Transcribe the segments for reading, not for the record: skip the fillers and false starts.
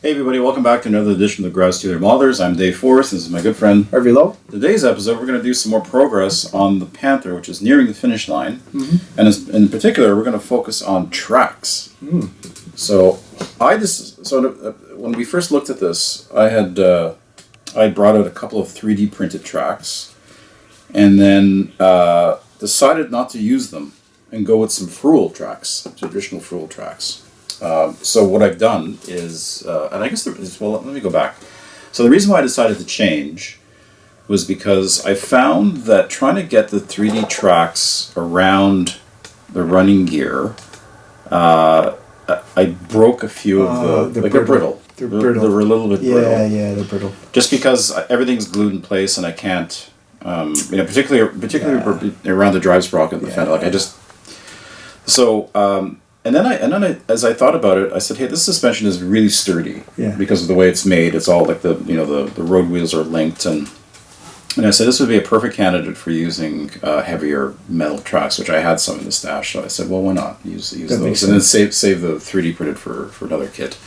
Hey everybody, welcome back to another edition of the Garage Studio Modelers. I'm Dave Forrest, this is my good friend Harvey Lowe. Today's episode we're going to do some more progress on the Panther, which is nearing the finish line. And in particular we're going to focus on tracks. So when we first looked at this, I brought out a couple of 3D printed tracks and then decided not to use them and go with some Fruel tracks, traditional Fruel tracks. So what I've done is, and I guess let me go back. So the reason why I decided to change was because I found that trying to get the 3D tracks around the running gear, I broke a few of the they're brittle. They're brittle. They're a little bit brittle. Yeah, they're brittle. Just because everything's glued in place and I can't, particularly around the drive sprocket and the fender. Like I just And then I, as I thought about it, I said, "Hey, this suspension is really sturdy because of the way it's made. It's all like the road wheels are linked, and I said this would be a perfect candidate for using heavier metal tracks, which I had some in the stash. So I said, well, why not use those, and then save the 3D printed for another kit,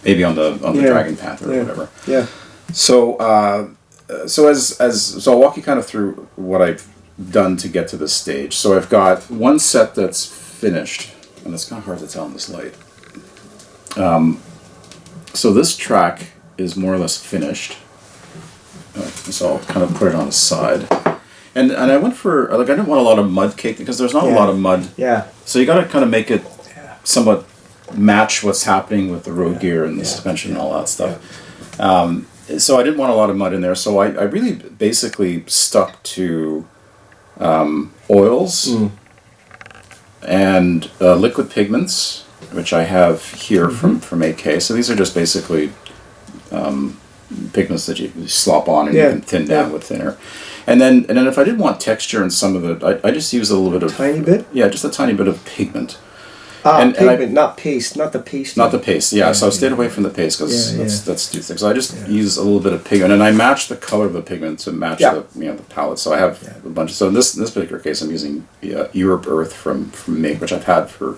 maybe on the Dragon Panther or whatever. Yeah. So I'll walk you kind of through what I've done to get to this stage. So I've got one set that's finished. And it's kind of hard to tell in this light. So this track is more or less finished. So I'll kind of put it on the side. And I went for, I didn't want a lot of mud cake because there's not a lot of mud. Yeah. So you got to kind of make it somewhat match what's happening with the road gear and the suspension and all that stuff. So I didn't want a lot of mud in there. So I really basically stuck to oils. And liquid pigments, which I have here from AK. So these are just basically pigments that you slop on and you can thin down with thinner. And then if I did want texture in some of it, I just use a little bit of... Tiny bit? Yeah, just a tiny bit of pigment. Pigment, not paste, not the paste. Not the paste, so I stayed away from the paste because that's too thick. So I just use a little bit of pigment, and I match the color of the pigment to match the palette. So I have a bunch. So in this particular case, I'm using Europe Earth from Make, which I've had for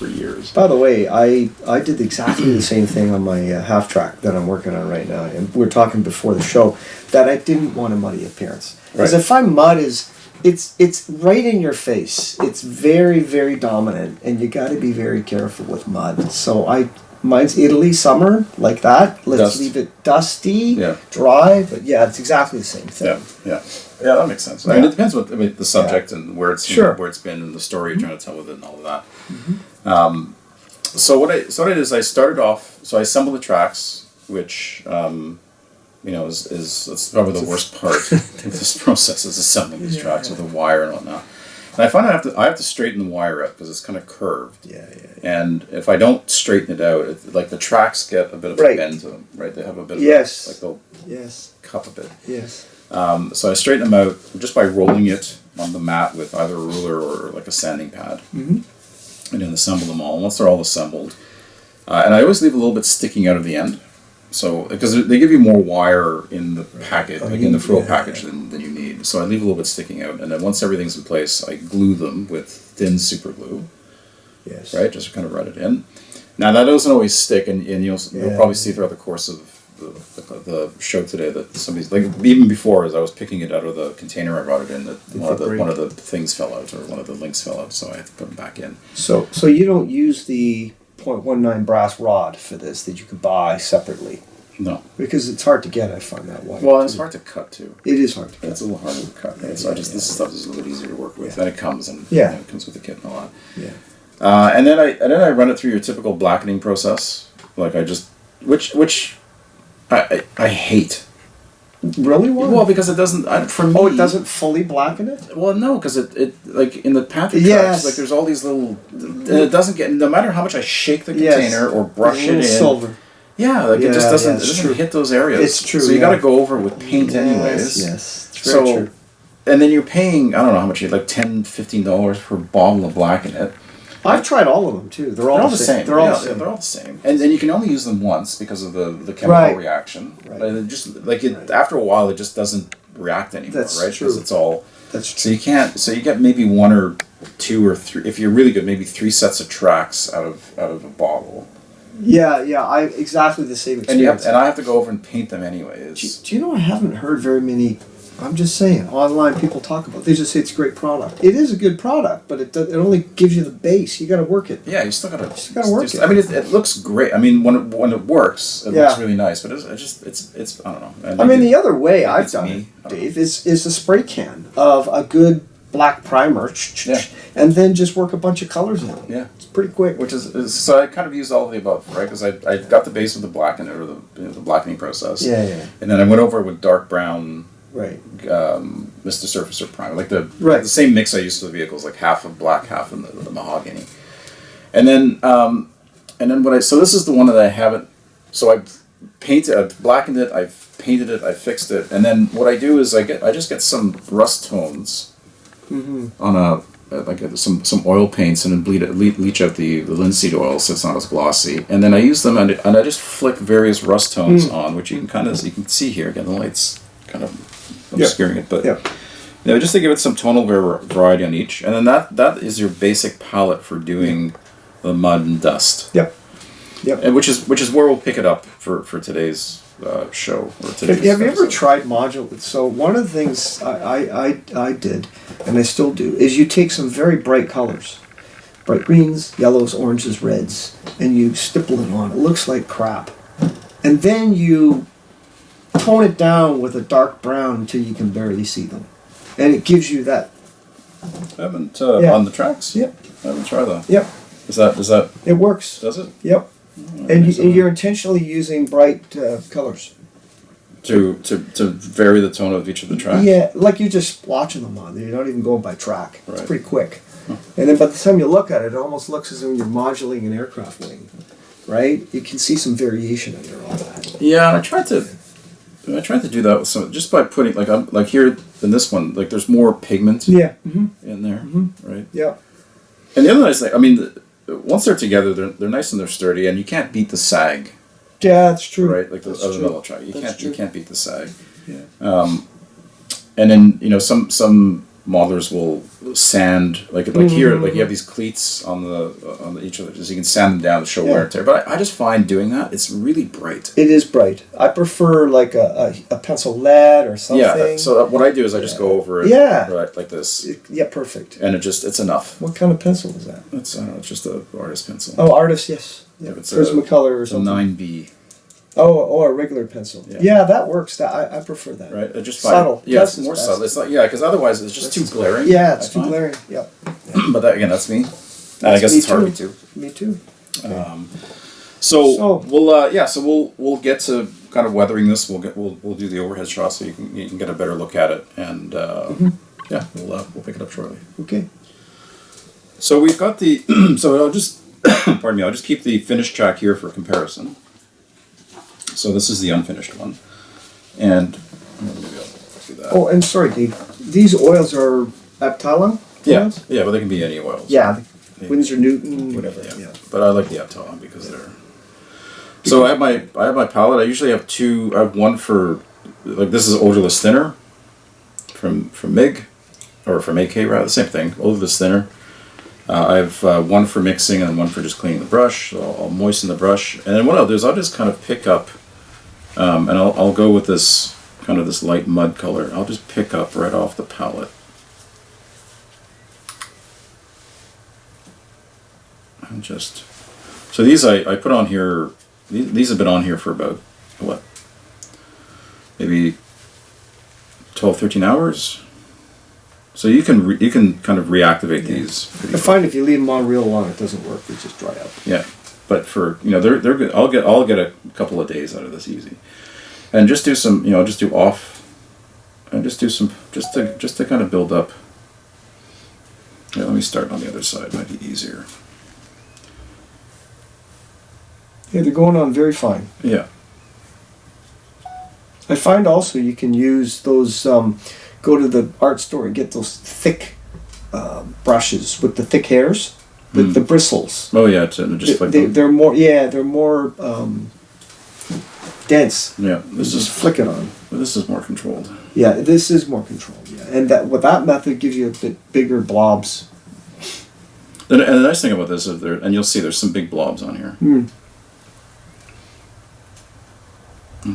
years. By the way, I did exactly the same thing on my half track that I'm working on right now, and we were talking before the show that I didn't want a muddy appearance because if I mud is. It's right in your face. It's very, very dominant, and you got to be very careful with mud. So mine's Italy summer like that. Let's leave it dusty, dry, but it's exactly the same thing. Yeah, that makes sense. I mean, it depends what the subject and where it's where it's been and the story you're trying to tell with it and all of that. So what I did is I started off. So I assembled the tracks, which. Is that's probably the worst part of this process is assembling these tracks with a wire and whatnot. And I find I have to straighten the wire out because it's kind of curved. And if I don't straighten it out, like the tracks get a bit of a bend to them, right? They have a bit of they'll cup a bit. So I straighten them out just by rolling it on the mat with either a ruler or like a sanding pad, and then assemble them all. And once they're all assembled, and I always leave a little bit sticking out of the end. So, because they give you more wire in the packet, in the Fruel package than you need. So I leave a little bit sticking out, and then once everything's in place, I glue them with thin super glue. Right? Just to kind of run it in. Now that doesn't always stick, and you'll probably see throughout the course of the show today that somebody's, like even before as I was picking it out of the container I brought it in, that one of the things fell out, or one of the links fell out, so I had to put them back in. So you don't use the .19 brass rod for this that you could buy separately? No. Because it's hard to get, I find that way. Well, it's hard to cut too. It is hard to cut. It's a little harder to cut. Right? So this stuff is a little bit easier to work with. And it comes it comes with the kit and all that. And then I run it through your typical blackening process. Like I just which I hate. Really? Why? Well, because it doesn't. For me, it doesn't fully blacken it. Well, no, because it like in the Panther tracks, like there's all these little. It doesn't get, no matter how much I shake the container or brush it in. Silver. Yeah, like it just doesn't. It doesn't hit those areas. It's true. So you got to go over it with paint anyways. Yes. It's very true. And then you're paying, I don't know how much, like $10, $15 per bottle of black in it. I've tried all of them too. They're all the same. They're all the same. And you can only use them once because of the chemical reaction. Right. But it just after a while, it just doesn't react anymore. That's right? true. Because it's all. That's true. So you can't. So you get maybe one or two or three. If you're really good, maybe 3 sets of tracks out of a bottle. Yeah. Exactly the same experience. And I have to go over and paint them anyway. Do you know, I haven't heard very many, I'm just saying, online people talk about it. They just say it's a great product. It is a good product, but it only gives you the base. You got to work it. Yeah, you still got to work it. I mean, it looks great. I mean, when it works, it looks really nice. But it's I don't know. And I mean, the other way I've done it, Dave, is a spray can of a good black primer, and then just work a bunch of colors in it. Yeah, it's pretty quick. Which is so I kind of used all of the above, right? Because I got the base with the blacken or the blackening process. Yeah. And then I went over with dark brown. Right. Mr. Surfacer Primer, like the same mix I used for the vehicles, like half of black, half of the mahogany, and then so this is the one that I haven't. So I've blackened it, I've painted it, I fixed it, and then what I do is I just get some rust tones on some oil paints and then leach out the linseed oil so it's not as glossy, and then I use them and I just flick various rust tones on, which you can see here again. The light's kind of obscuring it, but just to give it some tonal variety on each, and then that is your basic palette for doing the mud and dust. And which is where we'll pick it up for today's show. Or today's have you ever tried modular? So one of the things I did, and I still do, is you take some very bright colors, bright greens, yellows, oranges, reds, and you stipple it on. It looks like crap, and then you tone it down with a dark brown until you can barely see them, and it gives you that. I haven't on the tracks. Yep. I haven't tried that. Yep. Is that? It works. Does it? Yep. And you're intentionally using bright colors to vary the tone of each of the tracks. Yeah, like you're just splotching them on there. You're not even going by track. Right. It's pretty quick. And then by the time you look at it, it almost looks as though you're modulating an aircraft wing, right? You can see some variation under all that. Yeah, and I tried to do that with some, just by putting like here in this one, like there's more pigment. Yeah. In there, right? Yeah. And the other nice thing, I mean, once they're together, they're nice and they're sturdy, and you can't beat the sag. Yeah, that's true. Right, like the other metal track, you can't beat the sag. Yeah. And then some modelers will sand like here, like you have these cleats on the each of them, so you can sand them down to show wear and tear. But I just find doing that, it's really bright. It is bright. I prefer like a pencil lead or something. Yeah. So what I do is I just go over it. Yeah. Right, like this. Yeah, perfect. And it's enough. What kind of pencil is that? It's it's just a artist pencil. Oh, artist, yes. Yeah. It's Prismacolor or something. 9B. Oh, a regular pencil. Yeah, that works. I prefer that. Right, I just subtle. Yeah, it's more subtle. It's like because otherwise it's just too glaring. Yeah, it's too glaring. Yep. But that's me. And I guess it's hard to me too. Okay. So we'll get to kind of weathering this. We'll do the overhead shot so you can get a better look at it, and we'll pick it up shortly. Okay. So we've got the so I'll just pardon me. I'll just keep the finished track here for comparison. So this is the unfinished one, and maybe I'll do that. Oh, and sorry, Dave. These oils are Abtalon? Yeah, but they can be any oils. Yeah, Winsor Newton, whatever. Yeah. But I like the Abtalon because they're. So I have my palette. I usually have two. I have one for like this is odorless thinner from MIG or from AK rather, the same thing. Odorless thinner. I have one for mixing and one for just cleaning the brush. So I'll moisten the brush, and then what I'll do is I'll just kind of pick up, and I'll go with this kind of this light mud color. I'll just pick up right off the palette, and just so these I put on here. These have been on here for about what, maybe 12, 13 hours. So you can kind of reactivate these. I find if you leave them on real long, it doesn't work. They just dry up. Yeah, but for they're good. I'll get a couple of days out of this easy, and just do some just do off, and just do some just to kind of build up. Yeah, let me start on the other side. Might be easier. Yeah, they're going on very fine. Yeah. I find also you can use those. Go to the art store and get those thick brushes with the thick hairs, the bristles. Oh yeah, just like they're more. Yeah, they're more dense. Yeah, this is flick it on. Well, this is more controlled. Yeah, this is more controlled. Yeah, and that method gives you a bit bigger blobs. And the nice thing about this is and you'll see there's some big blobs on here.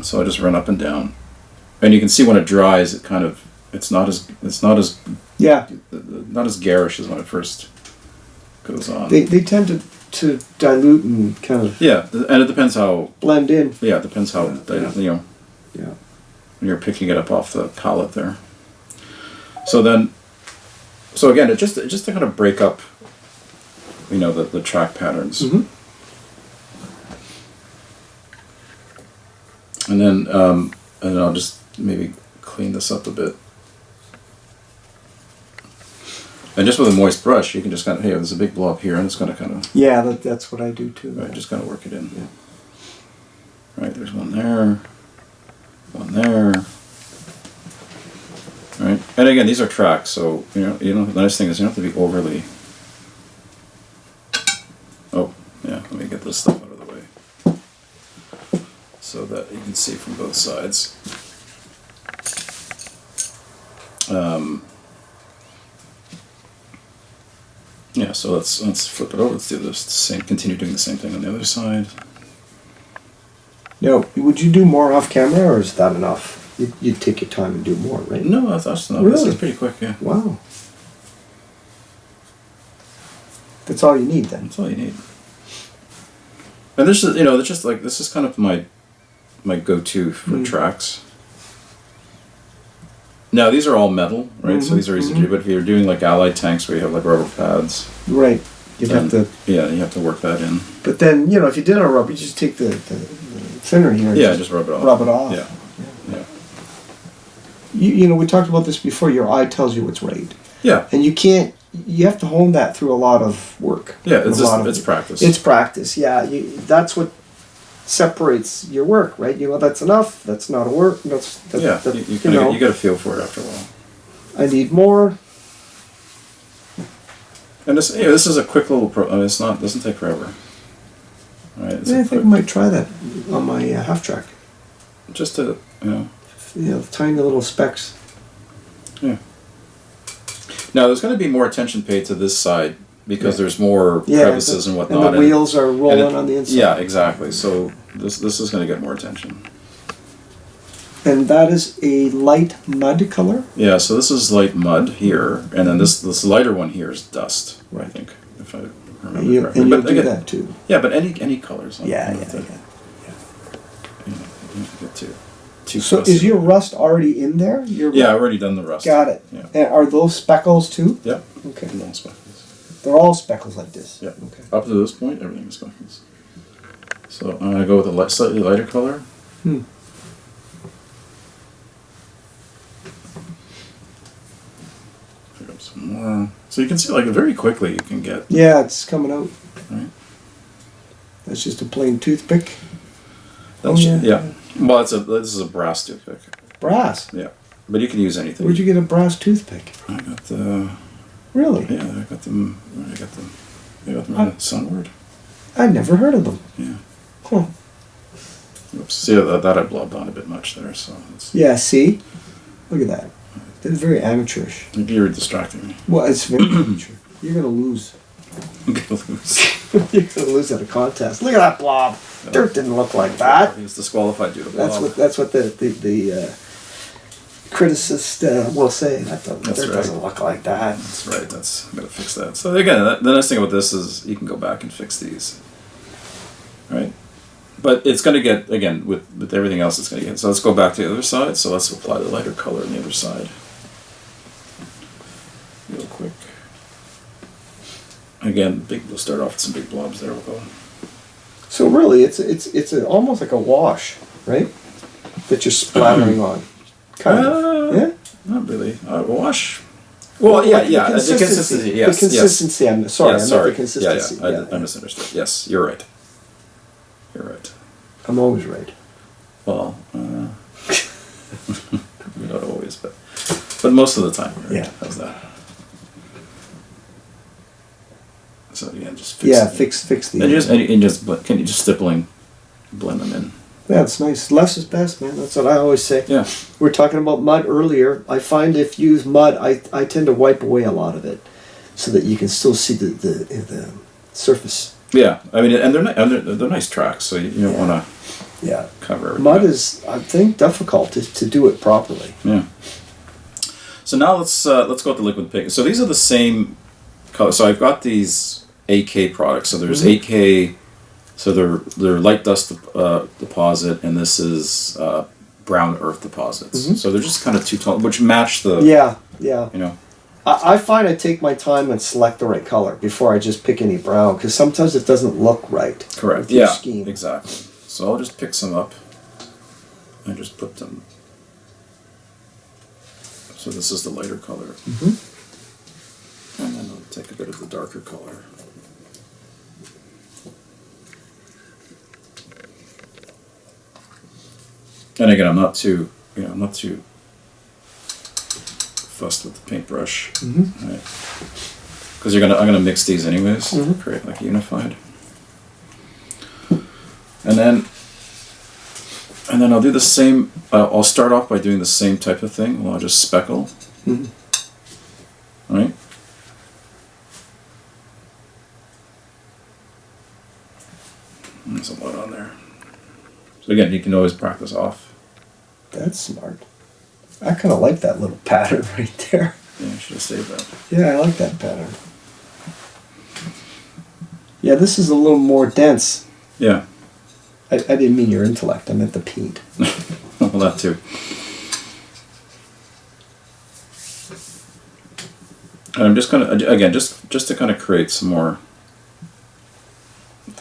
So I just run up and down, and you can see when it dries, it's not as not as garish as when it first goes on. They tend to dilute and kind of and it depends how blend in. Yeah, it depends how when you're picking it up off the palette there. So again, it just to kind of break up, the track patterns. Mm-hmm. And then I'll just maybe clean this up a bit. And just with a moist brush, you can just kind of, there's a big blob here, and it's going to kind of... Yeah, that's what I do too. Right, just kind of work it in. Yeah. Right, there's one there. Right, and again, these are tracks, so, the nice thing is you don't have to be overly... Oh, yeah, let me get this stuff out of the way. So that you can see from both sides. Yeah, so let's flip it over. Let's do this continue doing the same thing on the other side. Now, would you do more off camera, or is that enough? You'd take your time and do more, right? No, that's enough. Really? This is pretty quick, yeah. Wow. That's all you need then. That's all you need. And this is, it's just like, this is kind of my go-to for tracks. Now, these are all metal, right? So these are easy to do, but if you're doing like allied tanks where you have like rubber pads... Right. You'd have to... Yeah, you have to work that in. But then, if you did it on rubber, you just take the thinner here. Yeah, just rub it off. Rub it off. Yeah. We talked about this before. Your eye tells you what's right. Yeah. And you have to hone that through a lot of work. Yeah, it's practice. It's practice, yeah. That's what separates your work, right? That's enough. That's not a work. You get a feel for it after a while. I need more. And this is a quick little doesn't take forever. All right. I think I might try that on my half track. Just to tiny little specks. Yeah. Now there's going to be more attention paid to this side because there's more crevices and whatnot. And the wheels are rolling on the inside. Yeah, exactly. So this is going to get more attention. And that is a light mud color? Yeah, so this is light mud here, and then this lighter one here is dust, I think, if I remember correctly. And you do that too? Yeah, but any colors. Yeah. You don't have to get too so is your rust already in there? I've already done the rust. Got it. Yeah. And are those speckles too? Yeah. Okay. All speckles. They're all speckles like this? Yeah. Okay. Up to this point, everything is speckles. So I'm going to go with a slightly lighter color. Pick up some more. So you can see, like, very quickly you can get... Yeah, it's coming out. Right. That's just a plain toothpick? Yeah. Well, this is a brass toothpick. Brass? Yeah. But you can use anything. Where'd you get a brass toothpick? I got the... Really? Yeah, I got them in Sunward. I'd never heard of them. Yeah. Huh. Oops. See, that I blobbed on a bit much there, so... Yeah, see? Look at that. That's very amateurish. You're distracting me. Well, it's very amateur. You're going to lose. I'm going to lose. You're going to lose at a contest. Look at that blob. Dirt didn't look like that. He was disqualified due to blob. That's what the criticist will say. That doesn't look like that. That's right. I'm going to fix that. So again, the nice thing about this is you can go back and fix these. Right? But it's going to get, again, with everything else it's going to get. So let's go back to the other side. So let's apply the lighter color on the other side. Real quick. Again, we'll start off with some big blobs there. We'll go. So really, it's almost like a wash, right? That you're splattering on. Kind of. Yeah? Not really. A wash. Well, yeah. The consistency. Yes. The consistency. Yes. I'm sorry. Yeah, I meant the consistency. Yeah. I misunderstood. Yes, you're right. You're right. I'm always right. Well, not always, but most of the time. Right? Yeah. How's that? So again, just fix fix the. Can you just stippling blend them in? Yeah, it's nice. Less is best, man. That's what I always say. Yeah. We were talking about mud earlier. I find if you use mud, I tend to wipe away a lot of it, so that you can still see the surface. Yeah, I mean, and they're nice tracks, so you don't want to. Yeah. cover everything. Mud is, I think, difficult to do it properly. Yeah. So now let's go with the liquid pigment. So these are the same color. So I've got these 8K products. So there's 8K. So they're light dust deposit, and this is brown earth deposits. So they're just kind of two tone, which match the. Yeah. Yeah. You know. I find I take my time and select the right color before I just pick any brown, because sometimes it doesn't look right. Correct. With your Yeah. scheme. Exactly. So I'll just pick some up and just put them. So this is the lighter color. And then I'll take a bit of the darker color. And again, I'm not too fussed with the paintbrush, right? Because I'm gonna mix these anyways, to create like unified. And then I'll do the same. I'll start off by doing the same type of thing. Well, I'll just speckle, right? There's a lot on there. So again, you can always practice off. That's smart. I kind of like that little pattern right there. Yeah, I should have saved that. Yeah, I like that pattern. Yeah, this is a little more dense. Yeah. I didn't mean your intellect. I meant the paint. Well, that too. And I'm just gonna again just to kind of create some more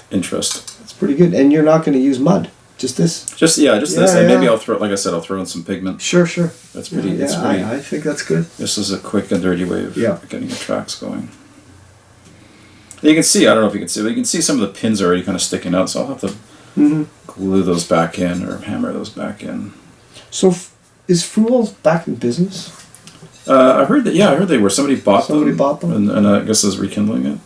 interest. That's pretty good. And you're not going to use mud. Just this. Just this, and maybe I'll throw, like I said, I'll throw in some pigment. Sure. That's pretty. Yeah, it's pretty. I think that's good. This is a quick and dirty way of Yeah. getting your tracks going. And you can see. I don't know if you can see, but you can see some of the pins are already kind of sticking out. So I'll have to glue those back in or hammer those back in. So, is Fruels back in business? I heard that. Yeah, I heard they were. Somebody bought them, and I guess is rekindling it.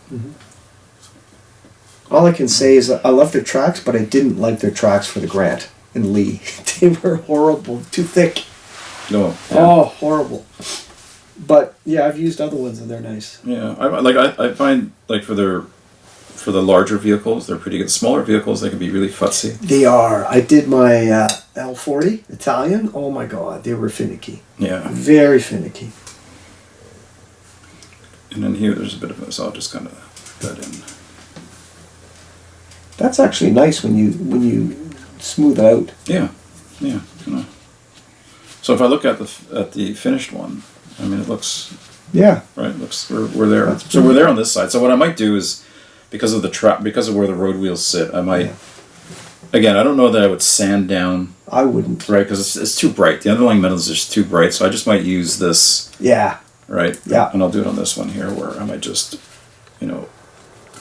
All I can say is I love their tracks, but I didn't like their tracks for the Grant and Lee. They were horrible, too thick. No. Yeah. Oh, horrible. But yeah, I've used other ones and they're nice. Yeah, I find like for the larger vehicles, they're pretty good. Smaller vehicles, they can be really fussy. They are. I did my L40 Italian. Oh my God, they were finicky. Yeah. Very finicky. And then here, there's a bit of this. I'll just kind of put that in. That's actually nice when you smooth it out. Yeah. Kinda. So if I look at the finished one, I mean, it looks. Yeah. Right. It looks we're there. So we're there on this side. So what I might do is, because of where the road wheels sit, I might. Yeah. Again, I don't know that I would sand down. I wouldn't. Right, because it's too bright. The underlying metal is just too bright. So I just might use this. Yeah. Right. Yeah. And I'll do it on this one here, where I might just,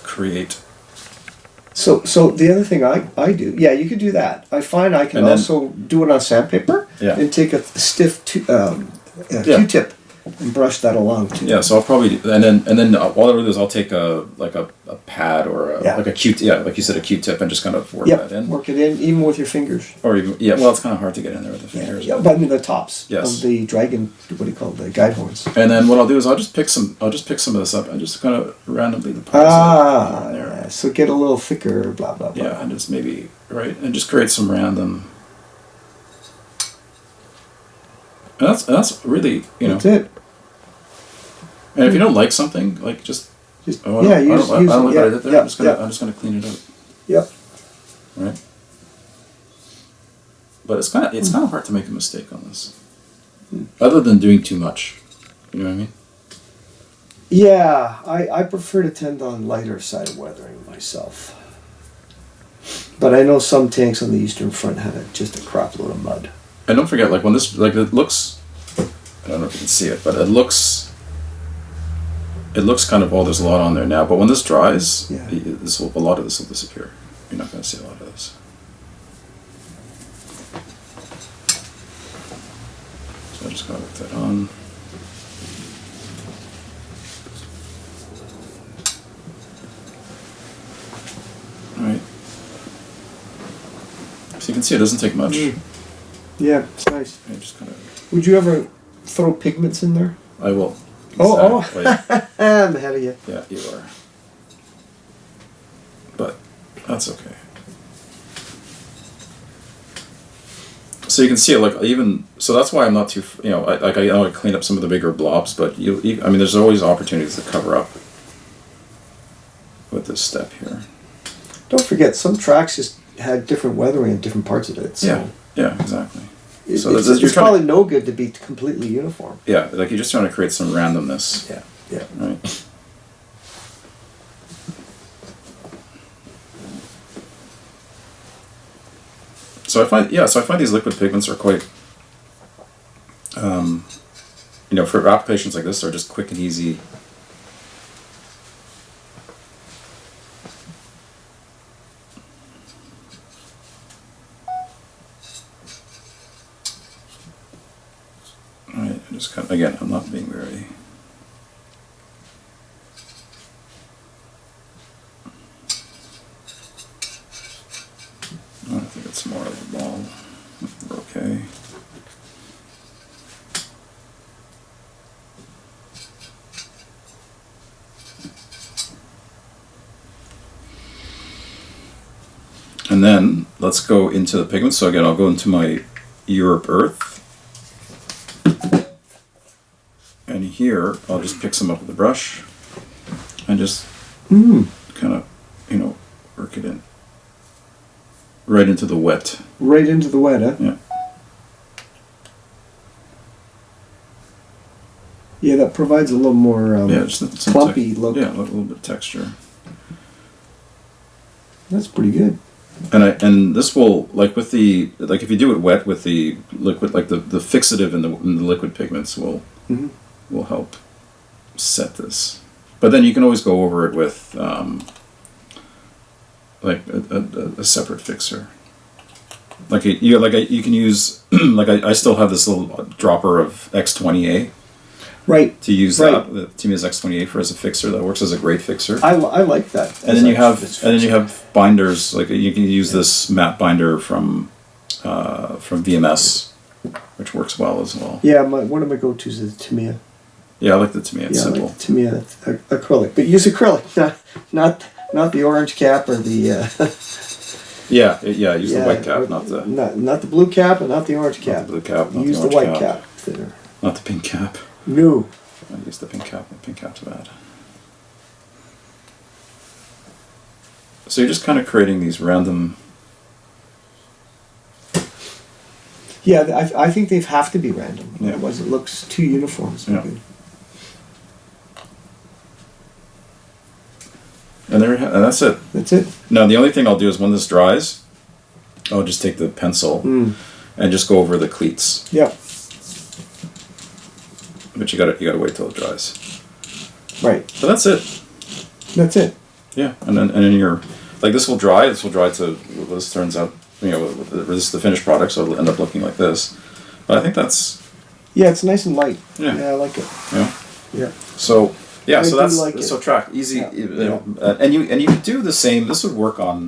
create. So the other thing I do, yeah, you could do that. I find I can also do it on sandpaper. Yeah. And take a stiff Q-tip and brush that along too. Yeah, so I'll probably and then all I'll do is I'll take a pad or like a Q-tip, like you said, a Q-tip, and just kind of work that in. Work it in, even with your fingers. Or even well, it's kind of hard to get in there with the fingers. Yeah, but I mean the tops of the dragon, what do you call it, the guide horns. And then what I'll do is I'll just pick some of this up and just kind of randomly deposit there. Yeah, so get a little thicker, blah blah blah. Yeah, and just maybe and just create some random. And that's really That's it. And if you don't like something, like just I don't like what I did there. I'm just gonna clean it up. Yep. Right. But it's kind of hard to make a mistake on this, other than doing too much. You know what I mean? Yeah, I prefer to tend on lighter side of weathering myself. But I know some tanks on the Eastern Front had just a crap load of mud. And don't forget, like when this, like it looks, I don't know if you can see it, but it looks kind of, there's a lot on there now. But when this dries, a lot of this will disappear. You're not going to see a lot of this. So I just got to put that on. All right. So you can see it doesn't take much. Yeah, it's nice. I just kind of. Would you ever throw pigments in there? I will. Exactly. I'm ahead of you. Yeah, you are. But that's okay. So you can see it, like, even, so that's why I'm not too, you know, I know I cleaned up some of the bigger blobs, but I mean, there's always opportunities to cover up with this step here. Don't forget, some tracks just had different weathering in different parts of it. So yeah, exactly. So it's probably no good to be completely uniform. Yeah, like you're just trying to create some randomness. Yeah. Right. So I find these liquid pigments are quite, you know, for applications like this, they're just quick and easy. All right, I just kind of, again, I'm not being very. I think it's more of a ball. We're okay. And then let's go into the pigments. So again, I'll go into my Europe Earth. And here, I'll just pick some up with the brush and just kind of, you know, work it in. Right into the wet. Right into the wet, huh? Yeah. Yeah, that provides a little more just clumpy look. Yeah, a little bit of texture. That's pretty good. And this will, like with the, like if you do it wet with the liquid, like the fixative in the liquid pigments will help set this. But then you can always go over it with like a separate fixer. Like you can use like I still have this little dropper of X20A. Right. To use that, the Tamiya's X28 for as a fixer, that works as a great fixer. I like that. And then you have binders, like you can use this matte binder from VMS, which works well as well. Yeah, one of my go-tos is the Tamiya. Yeah, I like the Tamiya. It's simple. I like the Tamiya acrylic, but use acrylic, not the orange cap or the. Use the white cap, not the blue cap and not the orange cap. Not the blue cap. Not use the white cap. Thinner. Not the pink cap. No. I use the pink cap. The pink cap's bad. So you're just kind of creating these random. Yeah, I think they have to be random. Yeah. Otherwise, it looks too uniform. Yeah. And that's it. That's it. Now the only thing I'll do is when this dries, I'll just take the pencil and just go over the cleats. Yeah. But you gotta wait till it dries. Right. So that's it. That's it. Yeah, and then you're like this will dry. This will dry to this turns out. You know, this is the finished product, so it'll end up looking like this. But I think that's. Yeah, it's nice and light. Yeah, I like it. Yeah. Yeah. So yeah, so that's like so track easy, Yeah. And you could do the same. This would work on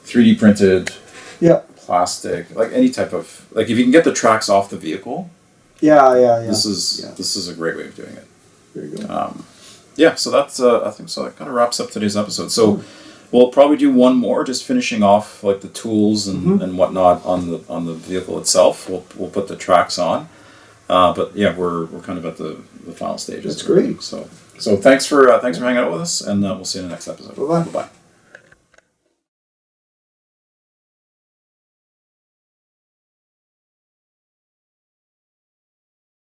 3D printed. Yeah. Plastic, like any type of like if you can get the tracks off the vehicle. Yeah. This is a great way of doing it. There you go. Yeah, so that's I think so. That kind of wraps up today's episode. So we'll probably do one more, just finishing off like the tools and whatnot on the vehicle itself. We'll put the tracks on, but yeah, we're kind of at the final stages. That's great. So thanks for hanging out with us, and we'll see you in the next episode. Bye-bye. Bye-bye.